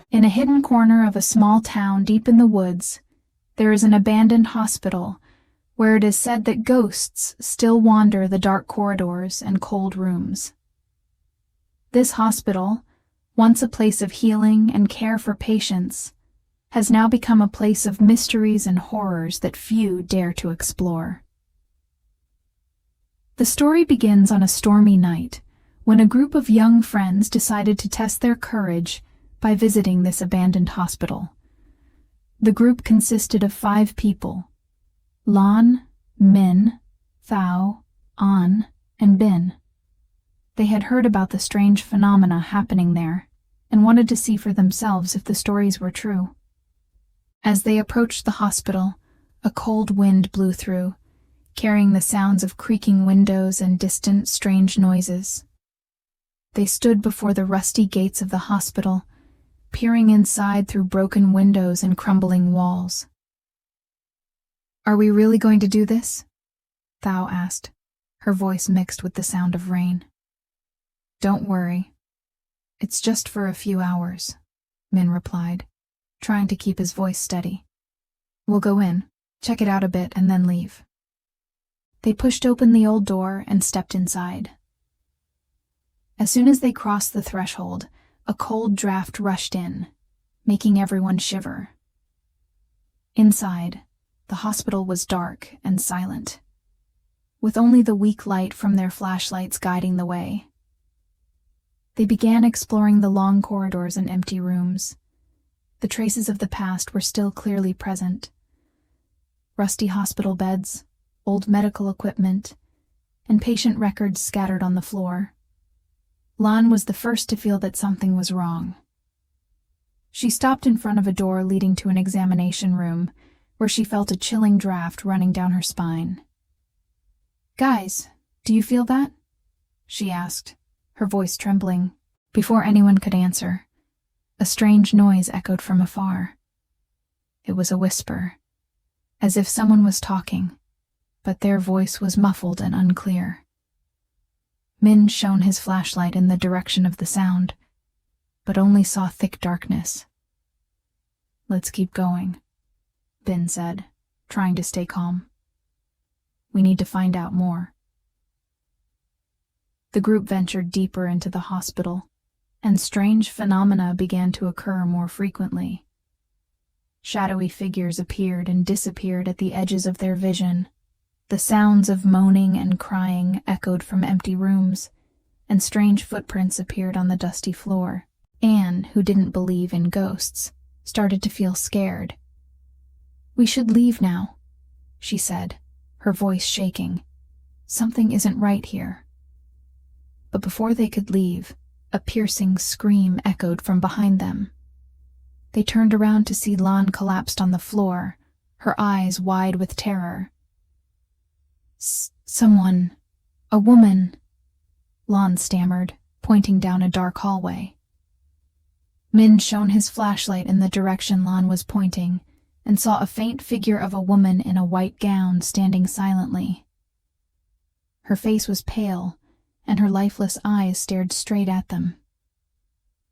In a hidden corner of a small town deep in the woods, there is an abandoned hospital where it is said that ghosts still wander the dark corridors and cold rooms. This hospital, once a place of healing and care for patients, has now become a place of mysteries and horrors that few dare to explore. The story begins on a stormy night when a group of young friends decided to test their courage by visiting this abandoned hospital. The group consisted of 5 people: Lan, Min, Thao, An, and Bin. They had heard about the strange phenomena happening there and wanted to see for themselves if the stories were true. As they approached the hospital, a cold wind blew through, carrying the sounds of creaking windows and distant, strange noises. They stood before the rusty gates of the hospital, peering inside through broken windows and crumbling walls. "Are we really going to do this?" Thao asked, her voice mixed with the sound of rain. "Don't worry. It's just for a few hours," Min replied, trying to keep his voice steady. "We'll go in, check it out a bit, and then leave." They pushed open the old door and stepped inside. As soon as they crossed the threshold, a cold draft rushed in, making everyone shiver. Inside, the hospital was dark and silent, with only the weak light from their flashlights guiding the way. They began exploring the long corridors and empty rooms. The traces of the past were still clearly present. Rusty hospital beds, old medical equipment, and patient records scattered on the floor. Lan was the first to feel that something was wrong. She stopped in front of a door leading to an examination room, where she felt a chilling draft running down her spine. "Guys, do you feel that?" she asked, her voice trembling. Before anyone could answer, a strange noise echoed from afar. It was a whisper, as if someone was talking, but their voice was muffled and unclear. Min shone his flashlight in the direction of the sound, but only saw thick darkness. "Let's keep going," Bin said, trying to stay calm. "We need to find out more." The group ventured deeper into the hospital, and strange phenomena began to occur more frequently. Shadowy figures appeared and disappeared at the edges of their vision. The sounds of moaning and crying echoed from empty rooms, and strange footprints appeared on the dusty floor. Anne, who didn't believe in ghosts, started to feel scared. "We should leave now," she said, her voice shaking. "Something isn't right here." But before they could leave, a piercing scream echoed from behind them. They turned around to see Lan collapsed on the floor, her eyes wide with terror. Someone, a woman," Lan stammered, pointing down a dark hallway. Min shone his flashlight in the direction Lan was pointing, and saw a faint figure of a woman in a white gown standing silently. Her face was pale, and her lifeless eyes stared straight at them.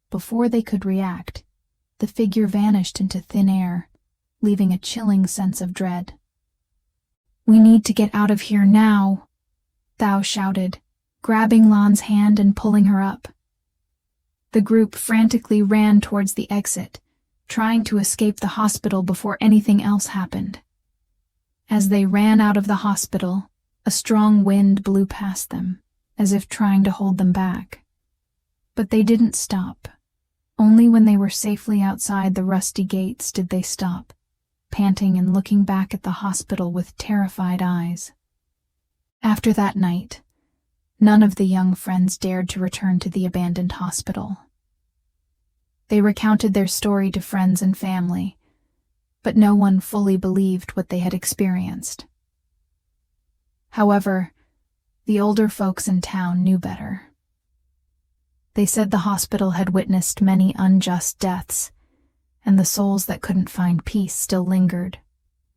Before they could react, the figure vanished into thin air, leaving a chilling sense of dread. "We need to get out of here now," Thao shouted, grabbing Lan's hand and pulling her up. The group frantically ran towards the exit, trying to escape the hospital before anything else happened. As they ran out of the hospital, a strong wind blew past them, as if trying to hold them back. But they didn't stop. Only when they were safely outside the rusty gates did they stop, panting and looking back at the hospital with terrified eyes. After that night, none of the young friends dared to return to the abandoned hospital. They recounted their story to friends and family, but no one fully believed what they had experienced. However, the older folks in town knew better. They said the hospital had witnessed many unjust deaths, and the souls that couldn't find peace still lingered,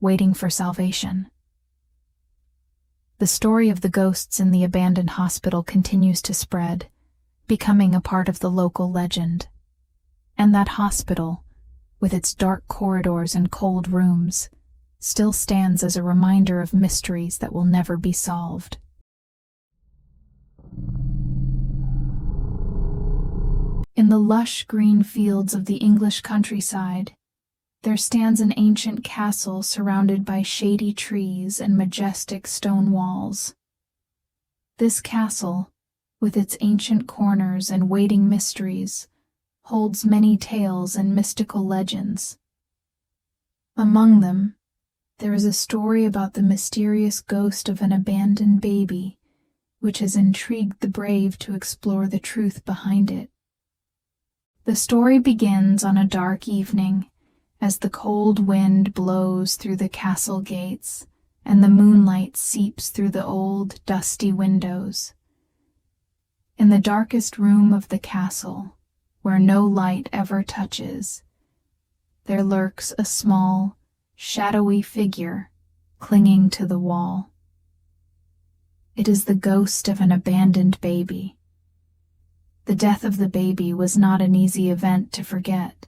waiting for salvation. The story of the ghosts in the abandoned hospital continues to spread, becoming a part of the local legend. And that hospital, with its dark corridors and cold rooms, still stands as a reminder of mysteries that will never be solved. In the lush green fields of the English countryside, there stands an ancient castle surrounded by shady trees and majestic stone walls. This castle, with its ancient corners and waiting mysteries, holds many tales and mystical legends. Among them, there is a story about the mysterious ghost of an abandoned baby, which has intrigued the brave to explore the truth behind it. The story begins on a dark evening, as the cold wind blows through the castle gates and the moonlight seeps through the old, dusty windows. In the darkest room of the castle, where no light ever touches, there lurks a small, shadowy figure clinging to the wall. It is the ghost of an abandoned baby. The death of the baby was not an easy event to forget.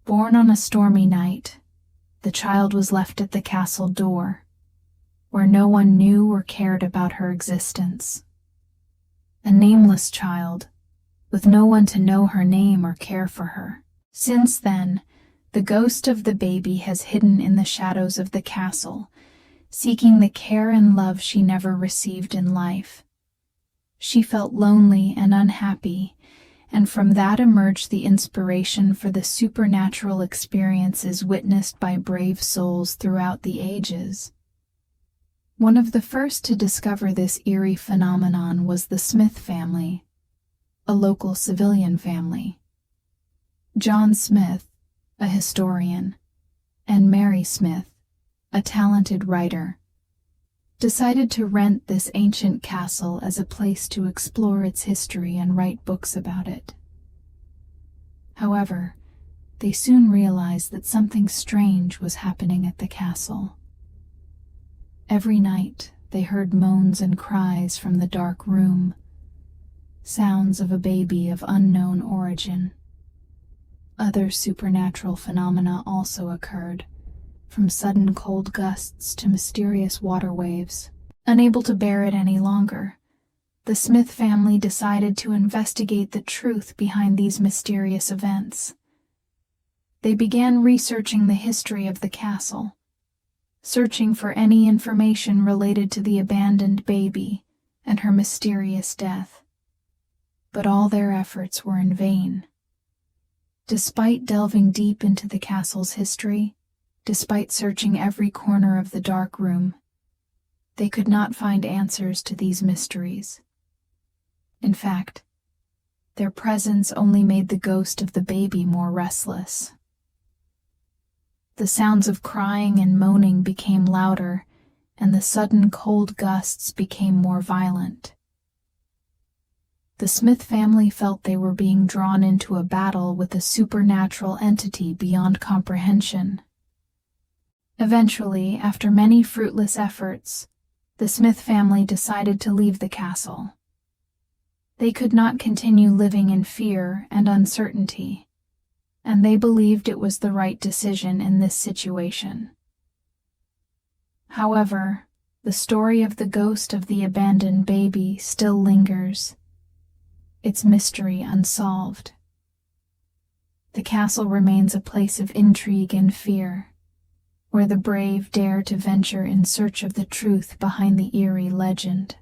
Born on a stormy night, the child was left at the castle door, where no one knew or cared about her existence. A nameless child, with no one to know her name or care for her. Since then, the ghost of the baby has hidden in the shadows of the castle, seeking the care and love she never received in life. She felt lonely and unhappy, and from that emerged the inspiration for the supernatural experiences witnessed by brave souls throughout the ages. One of the first to discover this eerie phenomenon was the Smith family, a local civilian family. John Smith, a historian, and Mary Smith, a talented writer, decided to rent this ancient castle as a place to explore its history and write books about it. However, they soon realized that something strange was happening at the castle. Every night, they heard moans and cries from the dark room, sounds of a baby of unknown origin. Other supernatural phenomena also occurred, from sudden cold gusts to mysterious water waves. Unable to bear it any longer, the Smith family decided to investigate the truth behind these mysterious events. They began researching the history of the castle, searching for any information related to the abandoned baby and her mysterious death. But all their efforts were in vain. Despite delving deep into the castle's history, despite searching every corner of the dark room, they could not find answers to these mysteries. In fact, their presence only made the ghost of the baby more restless. The sounds of crying and moaning became louder, and the sudden cold gusts became more violent. The Smith family felt they were being drawn into a battle with a supernatural entity beyond comprehension. Eventually, after many fruitless efforts, the Smith family decided to leave the castle. They could not continue living in fear and uncertainty, and they believed it was the right decision in this situation. However, the story of the ghost of the abandoned baby still lingers, its mystery unsolved. The castle remains a place of intrigue and fear, where the brave dare to venture in search of the truth behind the eerie legend.